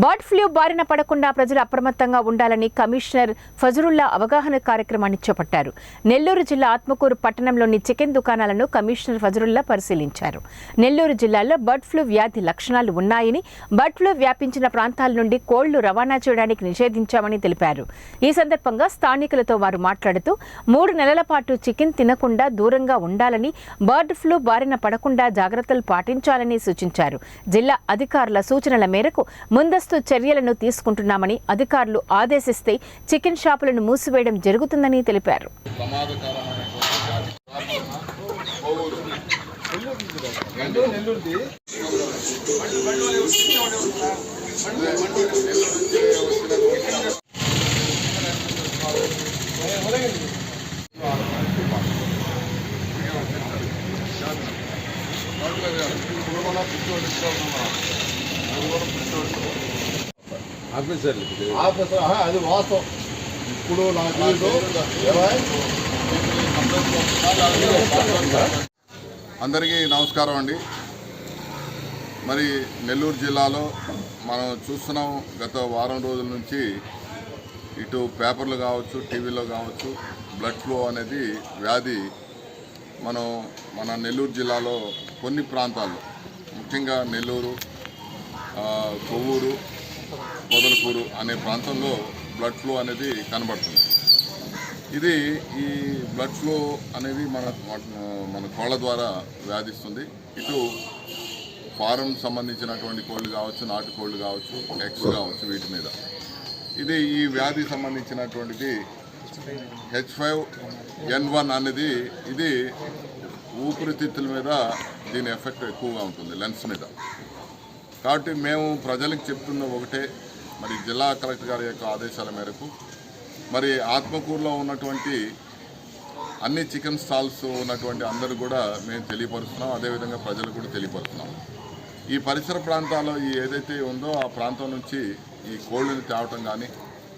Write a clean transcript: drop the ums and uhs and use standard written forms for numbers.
Bird flu బారిన పడకుండా ప్రజలు అప్రమత్తంగా ఉండాలని కమిషనర్ ఫజరుల్లా అవగాహన కార్యక్రమాన్ని చేపట్టారు. నెల్లూరు జిల్లా ఆత్మకూరు పట్టణంలోని చికెన్ దుకాణాలను కమిషనర్ ఫజరుల్లా పరిశీలించారు. నెల్లూరు జిల్లాలో బర్డ్ ఫ్లూ వ్యాధి లక్షణాలు ఉన్నాయని, బర్డ్ ఫ్లూ వ్యాపించిన ప్రాంతాల నుండి కోళ్లు రవాణా చేయడానికి నిషేధించామని తెలిపారు. ఈ సందర్భంగా స్థానికులతో వారు మాట్లాడుతూ 3 నెలల పాటు చికెన్ తినకుండా దూరంగా ఉండాలని, బర్డ్ ఫ్లూ బారిన పడకుండా జాగ్రత్తలు పాటించాలని సూచించారు. జిల్లా అధికారుల సూచనల మేరకు ముందస్తు చర్యలను తీసుకుంటున్నామని, అధికారులు ఆదేశిస్తే చికెన్ షాపులను మూసివేయడం జరుగుతుందని తెలిపారు. అది వాస్తవం. ఇప్పుడు అందరికీ నమస్కారం అండి. మరి నెల్లూరు జిల్లాలో మనం చూస్తున్నాం, గత వారం రోజుల నుంచి ఇటు పేపర్లు కావచ్చు, టీవీలో కావచ్చు, బ్లడ్ ఫ్లో అనేది వ్యాధి మన నెల్లూరు జిల్లాలో కొన్ని ప్రాంతాల్లో, ముఖ్యంగా నెల్లూరు, కొవ్వూరు, పొదలకూరు అనే ప్రాంతంలో బ్లడ్ ఫ్లో అనేది కనబడుతుంది. ఈ బ్లడ్ ఫ్లో అనేది మన కోళ్ళ ద్వారా వ్యాధిస్తుంది. ఇటు ఫారం సంబంధించినటువంటి కోళ్ళు కావచ్చు, నాటు కోళ్ళు కావచ్చు, ఎగ్స్ కావచ్చు, వీటి మీద ఈ వ్యాధి సంబంధించినటువంటిది H5N1 అనేది ఇది ఊపిరితిత్తుల మీద దీని ఎఫెక్ట్ ఎక్కువగా ఉంటుంది, లెన్స్ మీద. కాబట్టి మేము ప్రజలకు చెప్తున్న ఒకటే, మరి జిల్లా కలెక్టర్ గారి యొక్క ఆదేశాల మేరకు మరి ఆత్మకూరులో ఉన్నటువంటి అన్ని చికెన్ స్టాల్స్ ఉన్నటువంటి అందరూ కూడా మేము తెలియపరుస్తున్నాం. అదేవిధంగా ప్రజలు కూడా తెలియపరుస్తున్నాం. ఈ పరిసర ప్రాంతాల్లో ఏదైతే ఉందో ఆ ప్రాంతం నుంచి ఈ కోళ్ళని తేవటం కానీ,